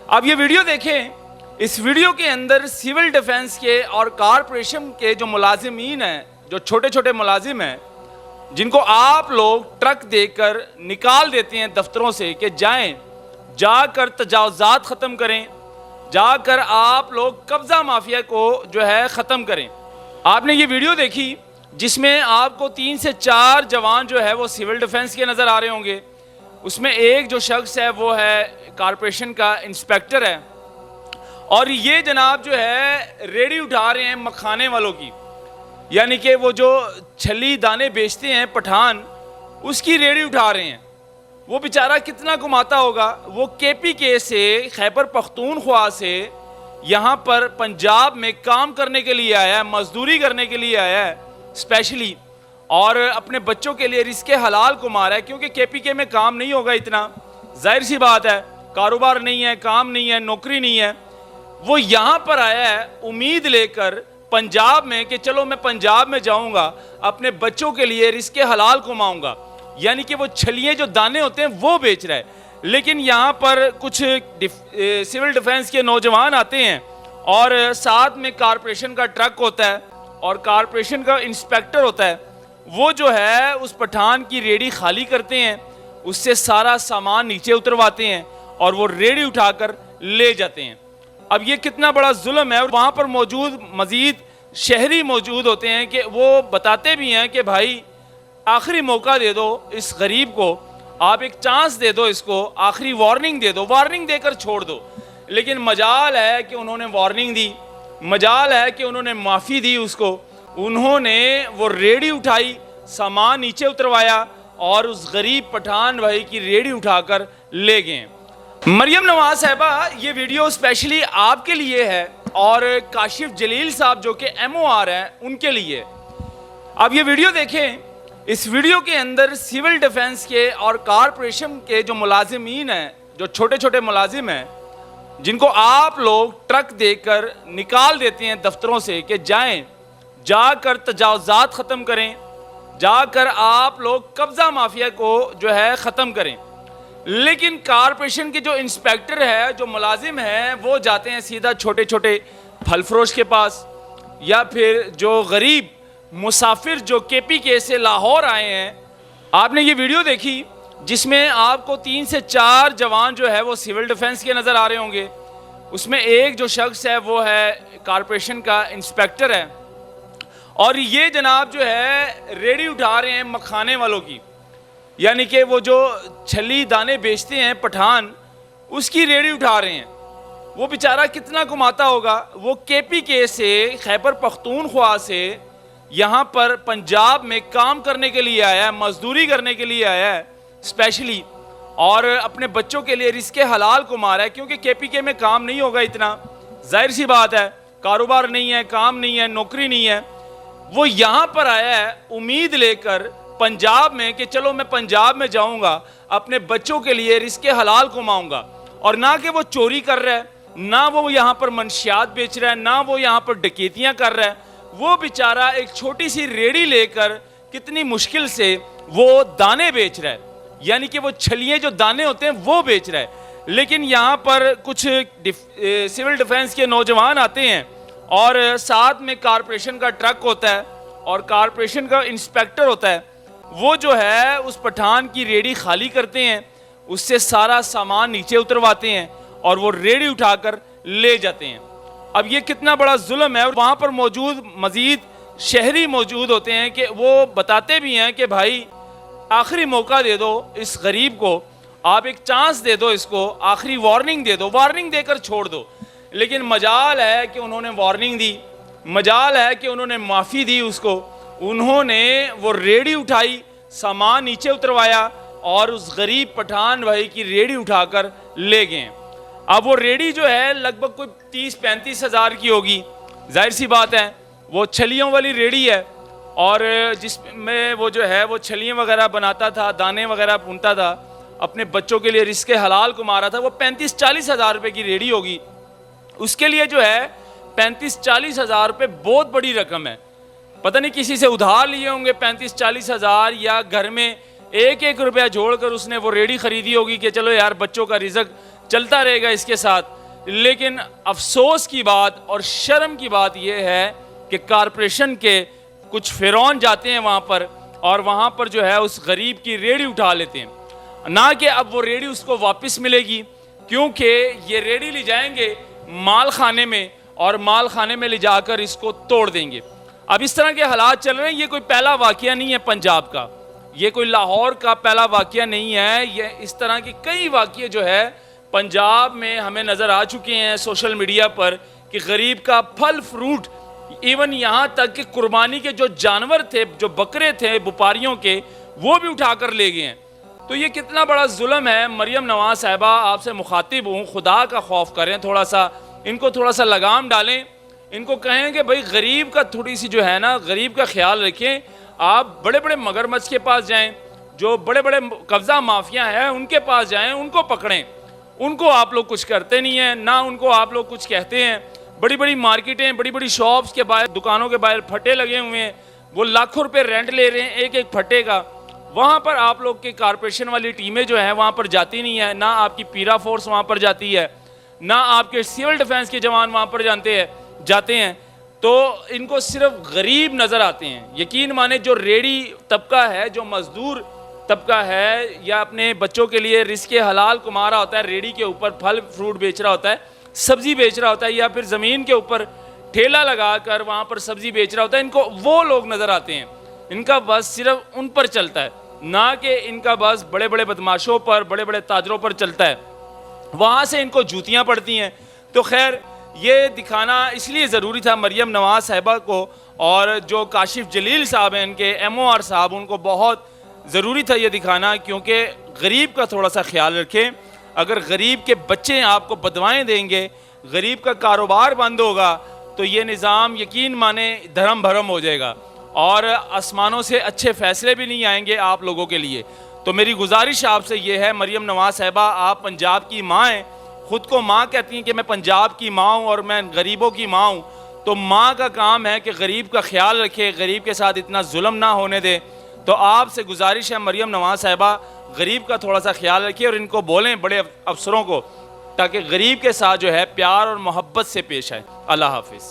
اب یہ ویڈیو دیکھیں. اس ویڈیو کے اندر سول ڈیفنس کے اور کارپوریشن کے جو ملازمین ہیں, جو چھوٹے چھوٹے ملازم ہیں, جن کو آپ لوگ ٹرک دے کر نکال دیتے ہیں دفتروں سے کہ جائیں, جا کر تجاوزات ختم کریں, جا کر آپ لوگ قبضہ مافیا کو جو ہے ختم کریں. آپ نے یہ ویڈیو دیکھی جس میں آپ کو 3 سے 4 جوان جو ہے وہ سول ڈیفنس کے نظر آ رہے ہوں گے. اس میں ایک جو شخص ہے وہ ہے کارپوریشن کا انسپیکٹر ہے, اور یہ جناب جو ہے ریڑھی اٹھا رہے ہیں مکھانے والوں کی, یعنی کہ وہ جو چھلی دانے بیچتے ہیں پٹھان, اس کی ریڑھی اٹھا رہے ہیں. وہ بیچارہ کتنا کماتا ہوگا. وہ کے پی کے سے, خیبر پختونخوا سے یہاں پر پنجاب میں کام کرنے کے لیے آیا ہے, مزدوری کرنے کے لیے آیا ہے اسپیشلی, اور اپنے بچوں کے لیے رزق حلال کما رہا ہے, کیونکہ کے پی کے میں کام نہیں ہوگا اتنا, ظاہر سی بات ہے, کاروبار نہیں ہے, کام نہیں ہے, نوکری نہیں ہے. وہ یہاں پر آیا ہے امید لے کر پنجاب میں کہ چلو میں پنجاب میں جاؤں گا, اپنے بچوں کے لیے رزق حلال کماؤں گا, یعنی کہ وہ چھلیے جو دانے ہوتے ہیں وہ بیچ رہا ہے. لیکن یہاں پر کچھ سول ڈیفنس کے نوجوان آتے ہیں, اور ساتھ میں کارپوریشن کا ٹرک ہوتا ہے اور کارپوریشن کا انسپیکٹر ہوتا ہے. وہ جو ہے اس پٹھان کی ریڑھی خالی کرتے ہیں, اس سے سارا سامان نیچے اترواتے ہیں اور وہ ریڑھی اٹھا کر لے جاتے ہیں. اب یہ کتنا بڑا ظلم ہے. اور وہاں پر موجود مزید شہری موجود ہوتے ہیں کہ وہ بتاتے بھی ہیں کہ بھائی آخری موقع دے دو اس غریب کو, آپ ایک چانس دے دو اس کو, آخری وارننگ دے دو, وارننگ دے کر چھوڑ دو. لیکن مجال ہے کہ انہوں نے وارننگ دی, مجال ہے کہ انہوں نے معافی دی اس کو. انہوں نے وہ ریڑھی اٹھائی, سامان نیچے اتروایا اور اس غریب پٹھان بھائی کی ریڑھی اٹھا کر لے گئے. مریم نواز صاحبہ, یہ ویڈیو اسپیشلی آپ کے لیے ہے اور کاشف جلیل صاحب جو کہ ایم او آر ہیں ان کے لیے. اب یہ ویڈیو دیکھیں. اس ویڈیو کے اندر سول ڈیفنس کے اور کارپوریشن کے جو ملازمین ہیں, جو چھوٹے چھوٹے ملازم ہیں, جن کو آپ لوگ ٹرک دے کر نکال دیتے ہیں دفتروں سے کہ جائیں, جا کر تجاوزات ختم کریں, جا کر آپ لوگ قبضہ مافیا کو جو ہے ختم کریں. لیکن کارپوریشن کے جو انسپیکٹر ہے, جو ملازم ہیں, وہ جاتے ہیں سیدھا چھوٹے چھوٹے پھل فروش کے پاس, یا پھر جو غریب مسافر جو کے پی کے سے لاہور آئے ہیں. آپ نے یہ ویڈیو دیکھی جس میں آپ کو 3 سے 4 جوان جو ہے وہ سول ڈیفنس کے نظر آ رہے ہوں گے. اس میں ایک جو شخص ہے وہ ہے کارپوریشن کا انسپیکٹر ہے, اور یہ جناب جو ہے ریڑھی اٹھا رہے ہیں مکھانے والوں کی, یعنی کہ وہ جو چھلی دانے بیچتے ہیں پٹھان, اس کی ریڑھی اٹھا رہے ہیں. وہ بیچارہ کتنا کماتا ہوگا. وہ کے پی کے سے, خیبر پختونخوا سے یہاں پر پنجاب میں کام کرنے کے لیے آیا ہے, مزدوری کرنے کے لیے آیا ہے اسپیشلی, اور اپنے بچوں کے لیے رزق حلال کما رہا ہے, کیونکہ کے پی کے میں کام نہیں ہوگا اتنا, ظاہر سی بات ہے, کاروبار نہیں ہے, کام نہیں ہے, نوکری نہیں ہے. وہ یہاں پر آیا ہے امید لے کر پنجاب میں کہ چلو میں پنجاب میں جاؤں گا, اپنے بچوں کے لیے رزق حلال کماؤں گا. اور نہ کہ وہ چوری کر رہا ہے, نہ وہ یہاں پر منشیات بیچ رہا ہے, نہ وہ یہاں پر ڈکیتیاں کر رہا ہے. وہ بیچارہ ایک چھوٹی سی ریڑھی لے کر کتنی مشکل سے وہ دانے بیچ رہا ہے, یعنی کہ وہ چھلیے جو دانے ہوتے ہیں وہ بیچ رہا ہے. لیکن یہاں پر کچھ سول ڈیفنس کے نوجوان آتے ہیں, اور ساتھ میں کارپوریشن کا ٹرک ہوتا ہے اور کارپوریشن کا انسپیکٹر ہوتا ہے. وہ جو ہے اس پٹھان کی ریڑھی خالی کرتے ہیں, اس سے سارا سامان نیچے اترواتے ہیں اور وہ ریڑھی اٹھا کر لے جاتے ہیں. اب یہ کتنا بڑا ظلم ہے. اور وہاں پر موجود مزید شہری موجود ہوتے ہیں کہ وہ بتاتے بھی ہیں کہ بھائی آخری موقع دے دو اس غریب کو, آپ ایک چانس دے دو اس کو, آخری وارننگ دے دو, وارننگ دے کر چھوڑ دو. لیکن مجال ہے کہ انہوں نے وارننگ دی, مجال ہے کہ انہوں نے معافی دی اس کو. انہوں نے وہ ریڑھی اٹھائی, سامان نیچے اتروایا اور اس غریب پٹھان بھائی کی ریڑھی اٹھا کر لے گئے. اب وہ ریڑھی جو ہے لگ بھگ کوئی 30-35 ہزار کی ہوگی, ظاہر سی بات ہے, وہ چھلیوں والی ریڑھی ہے, اور جس میں وہ جو ہے وہ چھلیاں وغیرہ بناتا تھا, دانے وغیرہ بھونتا تھا, اپنے بچوں کے لیے رزق حلال کما رہا تھا. وہ 35-40 ہزار روپے کی ریڑھی ہوگی. اس کے لیے جو ہے 35-40 ہزار روپے بہت بڑی رقم ہے. پتہ نہیں کسی سے ادھار لیے ہوں گے 35-40 ہزار, یا گھر میں 1-1 روپیہ جوڑ کر اس نے وہ ریڑھی خریدی ہوگی کہ چلو یار بچوں کا رزق چلتا رہے گا اس کے ساتھ. لیکن افسوس کی بات اور شرم کی بات یہ ہے کہ کارپوریشن کے کچھ فرعون جاتے ہیں وہاں پر اور وہاں پر جو ہے اس غریب کی ریڑھی اٹھا لیتے ہیں. نہ کہ اب وہ ریڑھی اس کو واپس ملے گی، کیونکہ یہ ریڑھی لے جائیں گے مال خانے میں اور مال خانے میں لے جا کر اس کو توڑ دیں گے. اب اس طرح کے حالات چل رہے ہیں. یہ کوئی پہلا واقعہ نہیں ہے پنجاب کا، یہ کوئی لاہور کا پہلا واقعہ نہیں ہے. یہ اس طرح کے کئی واقعے جو ہے پنجاب میں ہمیں نظر آ چکے ہیں سوشل میڈیا پر کہ غریب کا پھل فروٹ، ایون یہاں تک کہ قربانی کے جو جانور تھے، جو بکرے تھے بپاریوں کے، وہ بھی اٹھا کر لے گئے ہیں. تو یہ کتنا بڑا ظلم ہے. مریم نواز صاحبہ آپ سے مخاطب ہوں، خدا کا خوف کریں، تھوڑا سا ان کو تھوڑا سا لگام ڈالیں. ان کو کہیں کہ بھائی غریب کا تھوڑی سی جو ہے نا غریب کا خیال رکھیں. آپ بڑے بڑے مگرمچھ کے پاس جائیں، جو بڑے بڑے قبضہ مافیا ہیں ان کے پاس جائیں، ان کو پکڑیں. ان کو آپ لوگ کچھ کرتے نہیں ہیں، نہ ان کو آپ لوگ کچھ کہتے ہیں. بڑی بڑی مارکیٹیں، بڑی بڑی شاپس کے باہر، دکانوں کے باہر پھٹے لگے ہوئے ہیں، وہ لاکھوں روپے رینٹ لے رہے ہیں ایک ایک پھٹے کا. وہاں پر آپ لوگ کی کارپوریشن والی ٹیمیں جو ہیں وہاں پر جاتی نہیں ہیں، نہ آپ کی پیرا فورس وہاں پر جاتی ہے، نہ آپ کے سول ڈیفنس کے جوان وہاں پر جاتے ہیں. تو ان کو صرف غریب نظر آتے ہیں. یقین مانے جو ریڑھی طبقہ ہے، جو مزدور طبقہ ہے، یا اپنے بچوں کے لیے رزق حلال کما رہا ہوتا ہے، ریڑھی کے اوپر پھل فروٹ بیچ رہا ہوتا ہے، سبزی بیچ رہا ہوتا ہے، یا پھر زمین کے اوپر ٹھیلا لگا کر وہاں پر سبزی بیچ رہا ہوتا ہے، ان کو وہ لوگ نظر آتے ہیں. ان کا بس صرف ان پر چلتا ہے، نہ کہ ان کا بس بڑے بڑے بدماشوں پر، بڑے بڑے تاجروں پر چلتا ہے. وہاں سے ان کو جوتیاں پڑتی ہیں. تو خیر یہ دکھانا اس لیے ضروری تھا مریم نواز صاحبہ کو، اور جو کاشف جلیل صاحب ہیں ان کے MOR صاحب، ان کو بہت ضروری تھا یہ دکھانا، کیونکہ غریب کا تھوڑا سا خیال رکھیں. اگر غریب کے بچے آپ کو بدوائیں دیں گے، غریب کا کاروبار بند ہوگا، تو یہ نظام یقین مانے دھرم بھرم ہو جائے گا اور آسمانوں سے اچھے فیصلے بھی نہیں آئیں گے آپ لوگوں کے لیے. تو میری گزارش آپ سے یہ ہے، مریم نواز صاحبہ آپ پنجاب کی ماں ہیں، خود کو ماں کہتی ہیں کہ میں پنجاب کی ماں ہوں اور میں غریبوں کی ماں ہوں. تو ماں کا کام ہے کہ غریب کا خیال رکھے، غریب کے ساتھ اتنا ظلم نہ ہونے دے. تو آپ سے گزارش ہے مریم نواز صاحبہ، غریب کا تھوڑا سا خیال رکھیے اور ان کو بولیں بڑے افسروں کو، تاکہ غریب کے ساتھ جو ہے پیار اور محبت سے پیش آئے. اللہ حافظ.